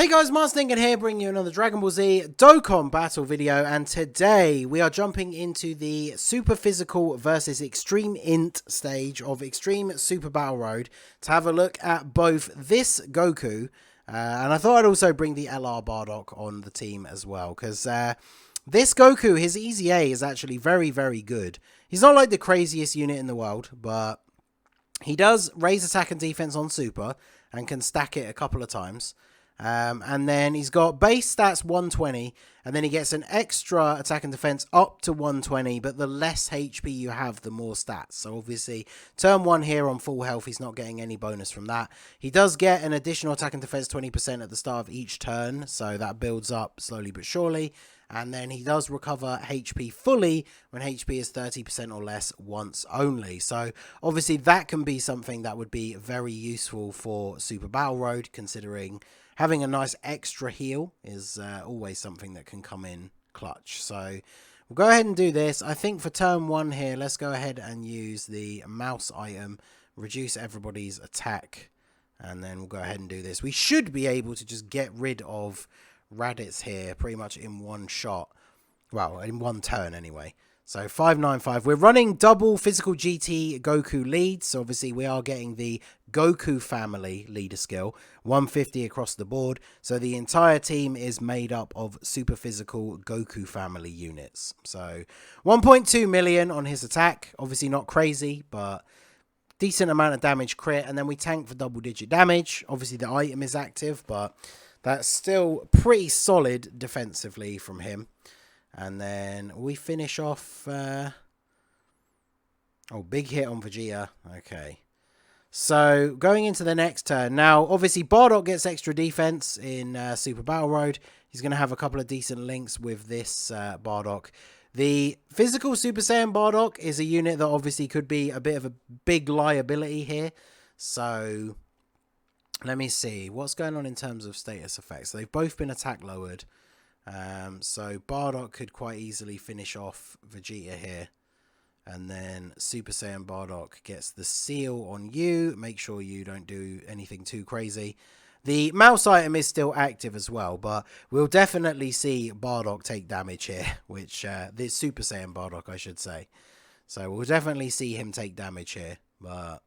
Hey guys, Marstingan here, bringing you another Dragon Ball Z Dokkan battle video, and today we are jumping into the Super Physical versus Extreme Int stage of Extreme Super Battle Road to have a look at both this Goku, and I thought I'd also bring the LR Bardock on the team as well, because this Goku, his EZA is actually very, very good. He's not like the craziest unit in the world, but he does raise attack and defense on Super and can stack it a couple of times. And then he's got base stats 120, and then he gets an extra attack and defense up to 120, but the less HP you have, the more stats. So obviously, turn 1 here on full health, he's not getting any bonus from that. He does get an additional attack and defense 20% at the start of each turn, so that builds up slowly but surely. And then he does recover HP fully when HP is 30% or less once only. So obviously that can be something that would be very useful for Super Battle Road, considering having a nice extra heal is always something that can come in clutch. So we'll go ahead and do this. I think for turn 1 here, let's go ahead and use the mouse item, reduce everybody's attack, and then we'll go ahead and do this. We should be able to just get rid of Raditz here pretty much in one shot. Well, in one turn anyway. So 595. We're running double physical GT Goku leads. So obviously we are getting the Goku family leader skill. 150 across the board. So the entire team is made up of super physical Goku family units. So 1.2 million on his attack. Obviously not crazy, but decent amount of damage crit. And then we tank for double digit damage. Obviously the item is active, but that's still pretty solid defensively from him. And then we finish off... oh, big hit on Vegeta. Okay. So, going into the next turn. Now, obviously, Bardock gets extra defense in Super Battle Road. He's going to have a couple of decent links with this Bardock. The physical Super Saiyan Bardock is a unit that obviously could be a bit of a big liability here. So, let me see. What's going on in terms of status effects? They've both been attack lowered. So Bardock could quite easily finish off Vegeta here. And then Super Saiyan Bardock gets the seal on you. Make sure you don't do anything too crazy. The mouse item is still active as well, but we'll definitely see Bardock take damage here. Which, this Super Saiyan Bardock, I should say. So we'll definitely see him take damage here. But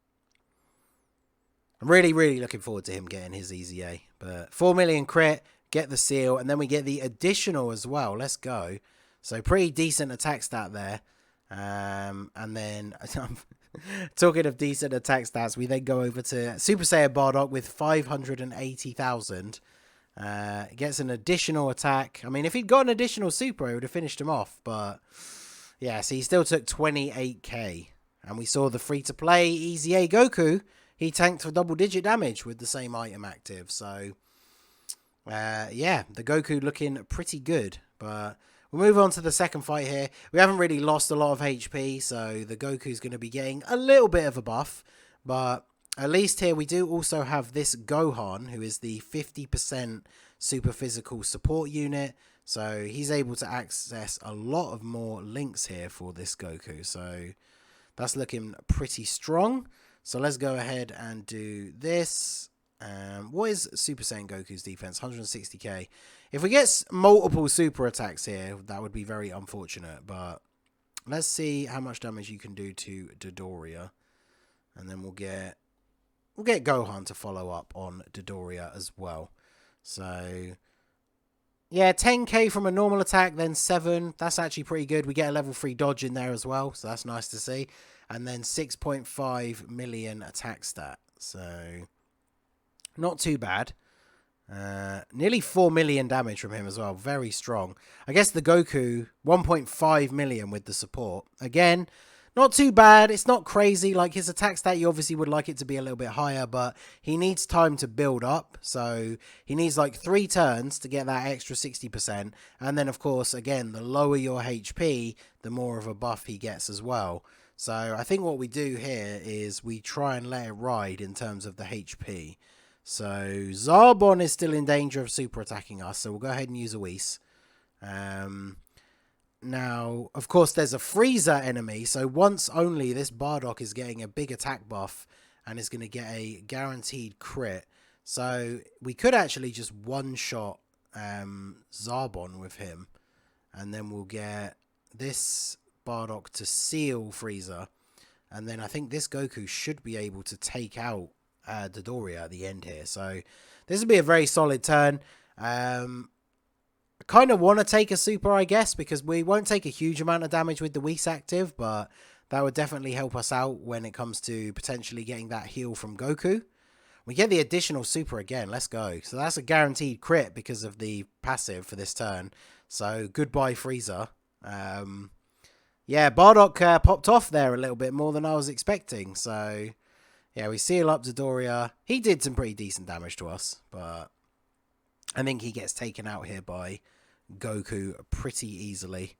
I'm really, really looking forward to him getting his EZA. But 4 million crit. Get the seal, and then we get the additional as well. Let's go. So pretty decent attack stat there. And then, talking of decent attack stats, we then go over to Super Saiyan Bardock with 580,000. Gets an additional attack. I mean, if he'd got an additional super, he would have finished him off. But, yeah, so he still took 28k. And we saw the free-to-play EZA Goku. He tanked for double-digit damage with the same item active. So... yeah, the Goku looking pretty good, but we'll move on to the second fight here. We haven't really lost a lot of HP, so the Goku's going to be getting a little bit of a buff, but at least here we do also have this Gohan, who is the 50% super physical support unit, so he's able to access a lot of more links here for this Goku, so that's looking pretty strong. So let's go ahead and do this. What is Super Saiyan Goku's defense? 160k. If we get multiple super attacks here, that would be very unfortunate. But let's see how much damage you can do to Dodoria, and then we'll get Gohan to follow up on Dodoria as well. So yeah, 10k from a normal attack, then 7. That's actually pretty good. We get a level 3 dodge in there as well, so that's nice to see. And then 6.5 million attack stat. So not too bad. Nearly 4 million damage from him as well. Very strong. I guess the Goku, 1.5 million with the support. Again, not too bad. It's not crazy. Like his attack stat, you obviously would like it to be a little bit higher, but he needs time to build up. So he needs like 3 turns to get that extra 60%. And then, of course, again, the lower your HP, the more of a buff he gets as well. So I think what we do here is we try and let it ride in terms of the HP. So Zarbon is still in danger of super attacking us, so we'll go ahead and use a Whis. Now, of course, there's a Frieza enemy, so once only this Bardock is getting a big attack buff and is going to get a guaranteed crit. So we could actually just one-shot Zarbon with him. And then we'll get this Bardock to seal Frieza. And then I think this Goku should be able to take out Dodoria at the end here. So this will be a very solid turn. I kind of want to take a super, I guess, because we won't take a huge amount of damage with the Whis active, but that would definitely help us out when it comes to potentially getting that heal from Goku. We get the additional super again. Let's go. So that's a guaranteed crit because of the passive for this turn. So goodbye, Frieza. Yeah, Bardock popped off there a little bit more than I was expecting. So yeah, we seal up Dodoria. He did some pretty decent damage to us, but I think he gets taken out here by Goku pretty easily.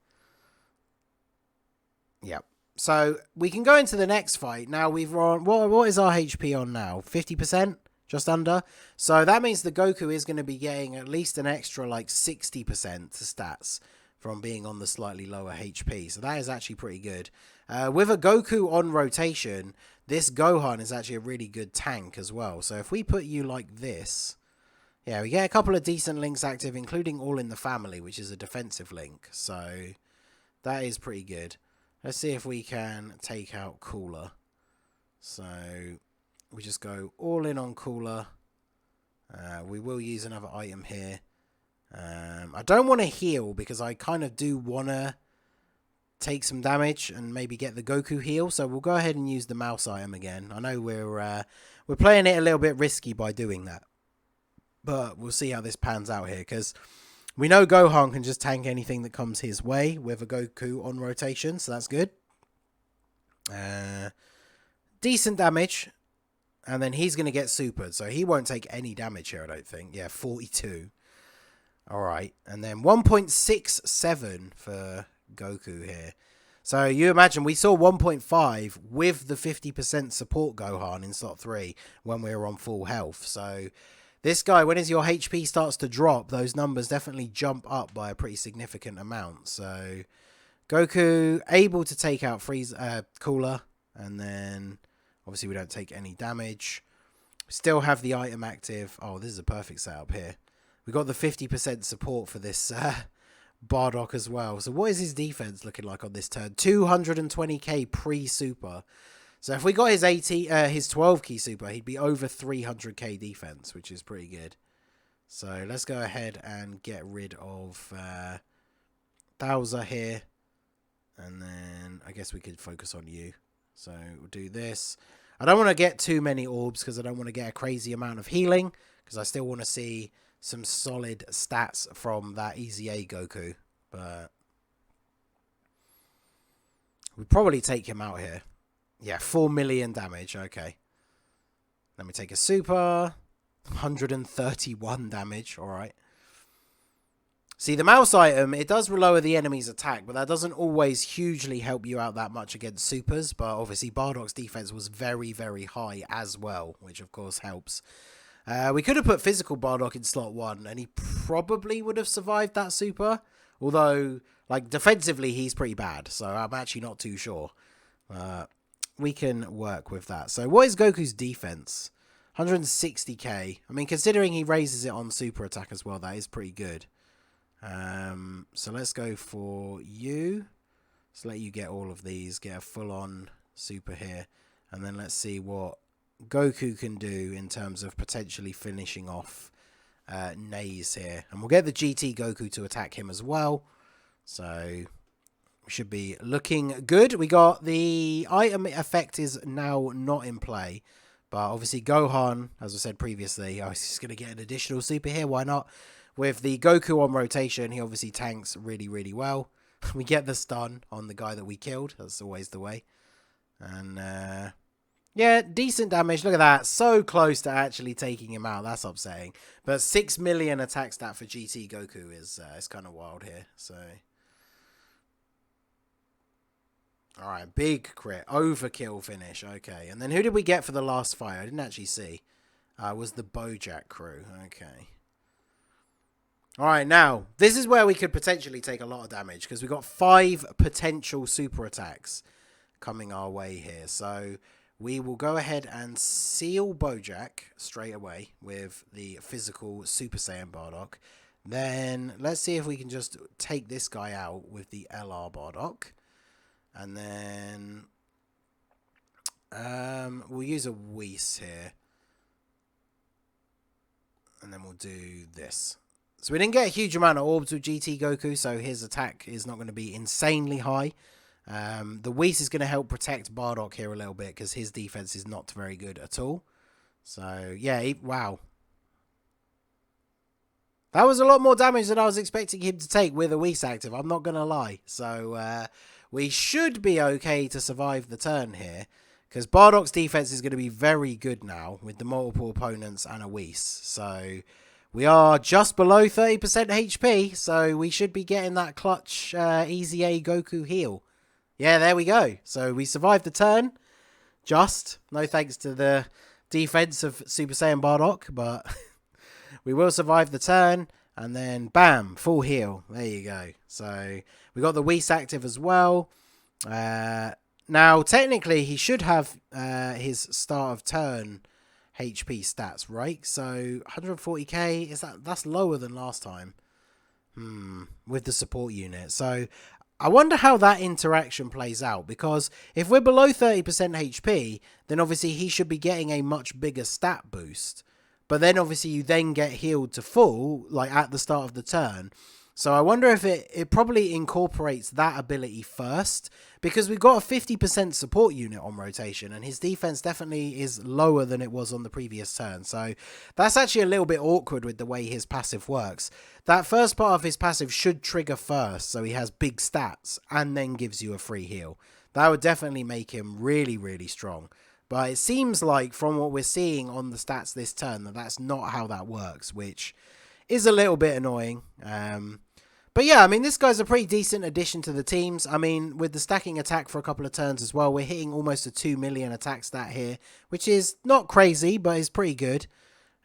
Yep. So we can go into the next fight. Now we've run, what is our HP on now? 50%? Just under. So that means the Goku is going to be getting at least an extra like 60% to stats from being on the slightly lower HP. So that is actually pretty good. With a Goku on rotation, this Gohan is actually a really good tank as well. So if we put you like this, yeah, we get a couple of decent links active, including All in the Family, which is a defensive link. So that is pretty good. Let's see if we can take out Cooler. So we just go all in on Cooler. We will use another item here. I don't want to heal because I kind of do want to take some damage and maybe get the Goku heal. So we'll go ahead and use the mouse item again. I know we're playing it a little bit risky by doing that, but we'll see how this pans out here because we know Gohan can just tank anything that comes his way with a Goku on rotation, so that's good. Decent damage. And then he's going to get supered, so he won't take any damage here, I don't think. Yeah, 42. Alright, and then 1.67 for Goku here. So you imagine we saw 1.5 with the 50% support Gohan in slot 3 when we were on full health. So this guy, when your HP starts to drop, those numbers definitely jump up by a pretty significant amount. So Goku able to take out Frieza, Cooler, and then obviously we don't take any damage. We still have the item active. Oh, this is a perfect setup here. We got the 50% support for this Bardock as well. So what is his defense looking like on this turn? 220k pre-super. So if we got his 12 key super, he'd be over 300k defense, which is pretty good. So let's go ahead and get rid of Bowser here. And then I guess we could focus on you. So we'll do this. I don't want to get too many orbs because I don't want to get a crazy amount of healing. Because I still want to see some solid stats from that EZA Goku. But we'd probably take him out here. Yeah, 4 million damage. Okay. Let me take a super. 131 damage. Alright. See, the mouse item, it does lower the enemy's attack, but that doesn't always hugely help you out that much against supers. But obviously, Bardock's defense was very, very high as well, which of course helps. We could have put physical Bardock in slot 1, and he probably would have survived that super. Although, like, defensively, he's pretty bad, so I'm actually not too sure. We can work with that. So what is Goku's defense? 160k. I mean, considering he raises it on super attack as well, that is pretty good. So let's go for you. Let's let you get all of these. Get a full-on super here. And then let's see what Goku can do in terms of potentially finishing off Naze here. And we'll get the GT Goku to attack him as well. So should be looking good. We got the item effect is now not in play, but obviously Gohan, as I said previously, he's just going to get an additional super here. Why not? With the Goku on rotation, he obviously tanks really, really well. We get the stun on the guy that we killed. That's always the way. And yeah, decent damage. Look at that. So close to actually taking him out. That's upsetting. But 6 million attack stat for GT Goku is kind of wild here. So alright, big crit. Overkill finish. Okay. And then who did we get for the last fight? I didn't actually see. It was the Bojack crew. Okay. Alright, now, this is where we could potentially take a lot of damage. Because we've got 5 potential super attacks coming our way here. So we will go ahead and seal Bojack straight away with the physical Super Saiyan Bardock. Then let's see if we can just take this guy out with the LR Bardock. And then we'll use a Whis here. And then we'll do this. So we didn't get a huge amount of orbs with GT Goku, so his attack is not going to be insanely high. The Whis is going to help protect Bardock here a little bit because his defense is not very good at all. So, yeah, wow. That was a lot more damage than I was expecting him to take with a Whis active, I'm not going to lie. So, we should be okay to survive the turn here. Because Bardock's defense is going to be very good now with the multiple opponents and a Whis. So we are just below 30% HP. So we should be getting that clutch EZA Goku heal. Yeah, there we go. So we survived the turn. Just. No thanks to the defense of Super Saiyan Bardock. But we will survive the turn. And then bam, full heal. There you go. So we got the Whis active as well. Now, technically, he should have his start of turn HP stats, right? So, 140k, that's lower than last time. With the support unit. So, I wonder how that interaction plays out. Because if we're below 30% HP, then obviously he should be getting a much bigger stat boost. But then obviously you then get healed to full, like at the start of the turn. So I wonder if it probably incorporates that ability first, because we've got a 50% support unit on rotation, and his defense definitely is lower than it was on the previous turn. So that's actually a little bit awkward with the way his passive works. That first part of his passive should trigger first, so he has big stats, and then gives you a free heal. That would definitely make him really, really strong. But it seems like, from what we're seeing on the stats this turn, that that's not how that works, which is a little bit annoying. But yeah, I mean, this guy's a pretty decent addition to the teams. I mean, with the stacking attack for a couple of turns as well, we're hitting almost a 2 million attack stat here, which is not crazy, but is pretty good.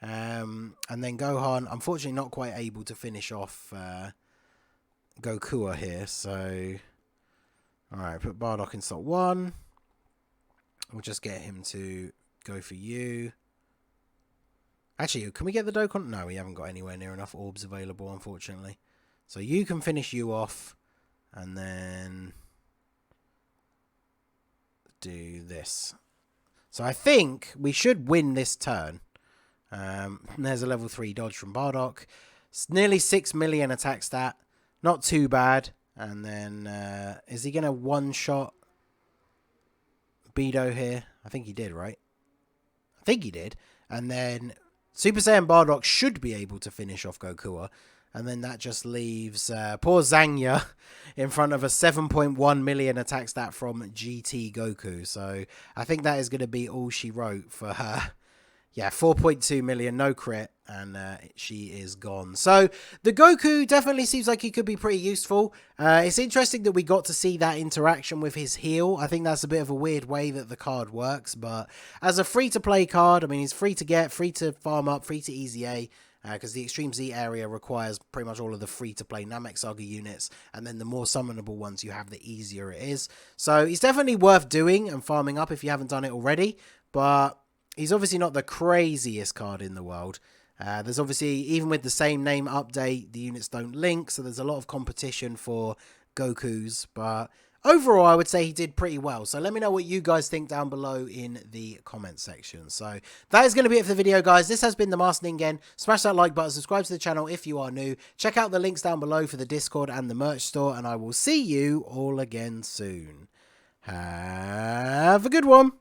And then Gohan, unfortunately not quite able to finish off Goku here. So, alright, put Bardock in slot 1. We'll just get him to go for you. Actually, can we get the Dokkan? No, we haven't got anywhere near enough orbs available, unfortunately. So you can finish you off, and then do this. So I think we should win this turn. There's a level 3 dodge from Bardock. It's nearly 6 million attack stat. Not too bad. And then, is he going to one-shot Beidou here? I think he did, right? I think he did. And then Super Saiyan Bardock should be able to finish off Goku. And then that just leaves poor Zangya in front of a 7.1 million attack stat from GT Goku. So I think that is going to be all she wrote for her. Yeah, 4.2 million, no crit, and she is gone. So the Goku definitely seems like he could be pretty useful. It's interesting that we got to see that interaction with his heal. I think that's a bit of a weird way that the card works. But as a free-to-play card, I mean, he's free to get, free to farm up, free to EZA. Because the Extreme Z area requires pretty much all of the free-to-play Namek Saga units, and then the more summonable ones you have, the easier it is. So he's definitely worth doing and farming up if you haven't done it already, but he's obviously not the craziest card in the world. There's obviously, even with the same name update, the units don't link, so there's a lot of competition for Gokus, but overall, I would say he did pretty well. So let me know what you guys think down below in the comment section. So that is going to be it for the video, guys. This has been the Master Ningen. Smash that like button, subscribe to the channel if you are new. Check out the links down below for the Discord and the merch store, and I will see you all again soon. Have a good one.